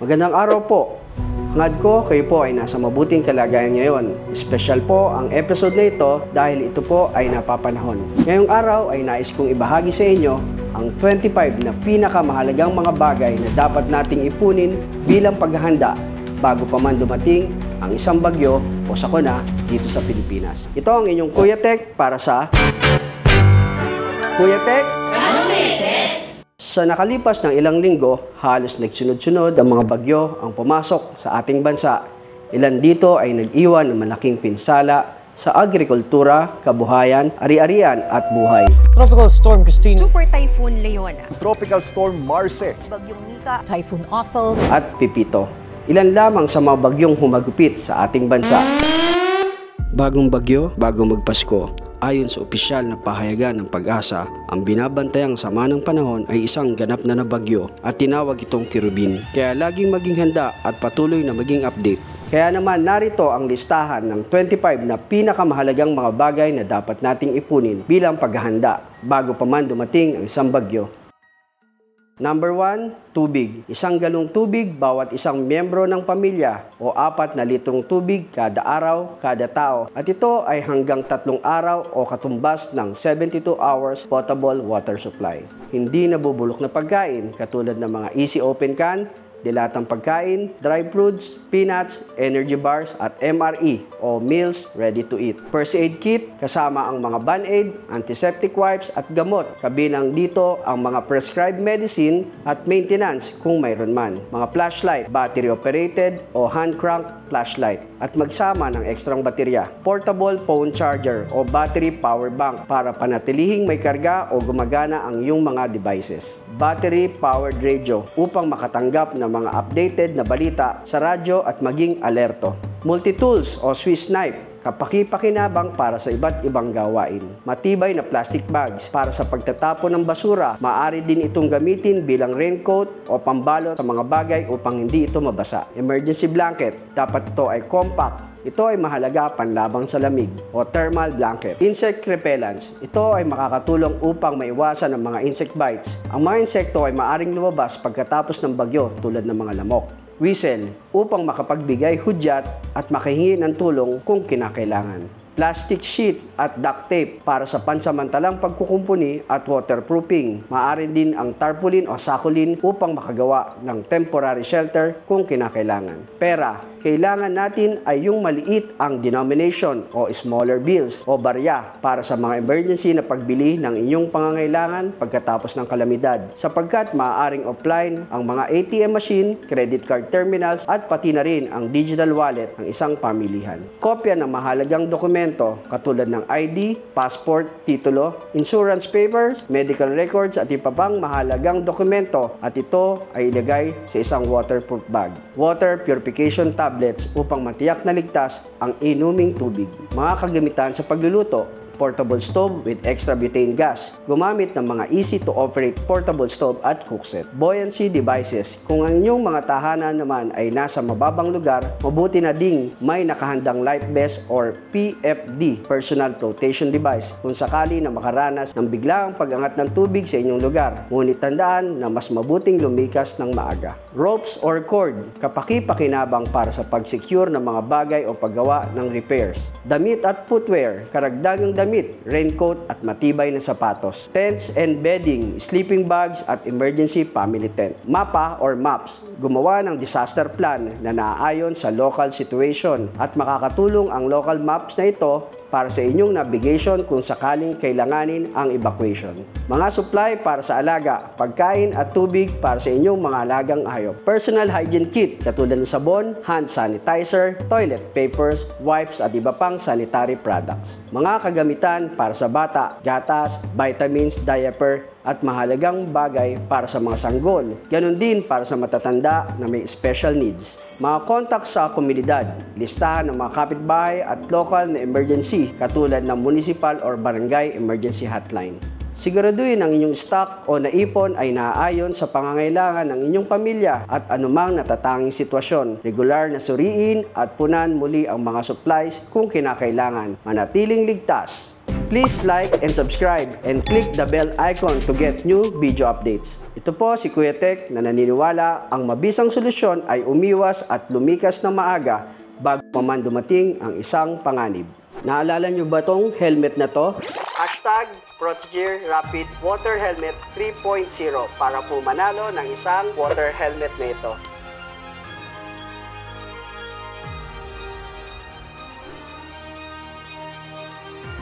Magandang araw po. Hangad ko kayo po ay nasa mabuting kalagayan ngayon. Espesyal po ang episode na ito dahil ito po ay napapanahon. Ngayong araw ay nais kong ibahagi sa inyo ang 25 na pinakamahalagang mga bagay na dapat nating ipunin bilang paghahanda bago pa man dumating ang isang bagyo o sakuna dito sa Pilipinas. Ito ang inyong Kuya Tek para sa Kuya Tek. Anong latest? Sa nakalipas ng ilang linggo, halos nagsunod-sunod ang mga bagyo ang pumasok sa ating bansa. Ilan dito ay nag-iwan ng malaking pinsala sa agrikultura, kabuhayan, ari-arian at buhay. Tropical Storm Christine, Super Typhoon Leona, Tropical Storm Marce, Bagyong Nika, Typhoon Ophel, At Pipito. Ilan lamang sa mga bagyong humagupit sa ating bansa. Bagong bagyo, bago magpasko. Ayon sa opisyal na pahayagan ng Pag-asa, ang binabantayang sama ng panahon ay isang ganap na bagyo at tinawag itong Kirubin. Kaya laging maging handa at patuloy na maging update. Kaya naman narito ang listahan ng 25 na pinakamahalagang mga bagay na dapat nating ipunin bilang paghahanda bago pa man dumating ang isang bagyo. Number 1, tubig. Isang galong tubig bawat isang miyembro ng pamilya o 4 na litrong tubig kada araw, kada tao. At ito ay hanggang 3 araw o katumbas ng 72 hours potable water supply. Hindi nabubulok na pagkain katulad ng mga easy open can, dilatang pagkain, dry fruits, peanuts, energy bars at MRE o meals ready to eat. First aid kit kasama ang mga band-aid, antiseptic wipes at gamot. Kabilang dito ang mga prescribed medicine at maintenance kung mayroon man. Mga flashlight, battery operated o hand crank flashlight at magsama ng ekstrang baterya. Portable phone charger o battery power bank para panatilihing may karga o gumagana ang iyong mga devices. Battery powered radio upang makatanggap ng mga updated na balita sa radyo at maging alerto. Multi-tools o Swiss knife, kapaki-pakinabang para sa iba't ibang gawain. Matibay na plastic bags para sa pagtatapon ng basura. Maaari din itong gamitin bilang raincoat o pambalot sa mga bagay upang hindi ito mabasa. Emergency blanket, dapat ito ay compact. Ito ay mahalaga panlabang sa lamig o thermal blanket. Insect repellents. Ito ay makakatulong upang maiwasan ang mga insect bites. Ang mga insekto ay maaring lumabas pagkatapos ng bagyo tulad ng mga lamok. Whistle upang makapagbigay hudyat at makahingi ng tulong kung kinakailangan. Plastic sheets at duct tape para sa pansamantalang pagkukumpuni at waterproofing. Maaari din ang tarpaulin o sakulin upang makagawa ng temporary shelter kung kinakailangan. Pera, kailangan natin ay yung maliit ang denomination o smaller bills o barya para sa mga emergency na pagbili ng inyong pangangailangan pagkatapos ng kalamidad sapagkat maaaring offline ang mga ATM machine, credit card terminals at pati na rin ang digital wallet ng isang pamilihan. Kopya ng mahalagang dokumento katulad ng ID, passport, titulo, insurance papers, medical records at iba pang mahalagang dokumento at ito ay ilagay sa isang waterproof bag. Water purification tablets upang matiyak na ligtas ang inuming tubig. Mga kagamitan sa pagluluto, portable stove with extra butane gas. Gumamit ng mga easy-to-operate portable stove at cookset. Buoyancy devices. Kung ang inyong mga tahanan naman ay nasa mababang lugar, mabuti na ding may nakahandang life vest or PFD, Personal Flotation Device, kung sakali na makaranas ng biglaang pag-angat ng tubig sa inyong lugar. Ngunit tandaan na mas mabuting lumikas ng maaga. Ropes or cord. Kapaki-pakinabang para sa pag-secure ng mga bagay o paggawa ng repairs. Damit at footwear. Karagdagang damit, raincoat at matibay na sapatos. Tents and bedding, sleeping bags at emergency family tent. Mapa or maps, gumawa ng disaster plan na naaayon sa local situation at makakatulong ang local maps na ito para sa inyong navigation kung sakaling kailanganin ang evacuation. Mga supply para sa alaga, pagkain at tubig para sa inyong mga alagang hayop. Personal hygiene kit katulad ng sabon, hand sanitizer, toilet papers, wipes at iba pang sanitary products. Mga kagamitan para sa bata, gatas, vitamins, diaper, at mahalagang bagay para sa mga sanggol. Ganon din para sa matatanda na may special needs. Mga contact sa komunidad, listahan ng mga kapitbahay at local na emergency katulad ng municipal or barangay emergency hotline. Siguraduhin ang inyong stock o naipon ay naaayon sa pangangailangan ng inyong pamilya at anumang natatanging sitwasyon. Regular na suriin at punan muli ang mga supplies kung kinakailangan. Manatiling ligtas. Please like and subscribe and click the bell icon to get new video updates. Ito po si Kuya Tek na naniniwala ang mabisang solusyon ay umiwas at lumikas na maaga bago pa man dumating ang isang panganib. Naalala nyo ba tong helmet na to? Hashtag Protegear Rapid Water Helmet 3.0 para po manalo ng isang water helmet na ito.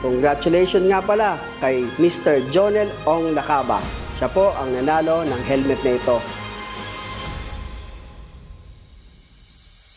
Congratulations nga pala kay Mr. Jonel Ong Nakaba. Siya po ang nanalo ng helmet na ito.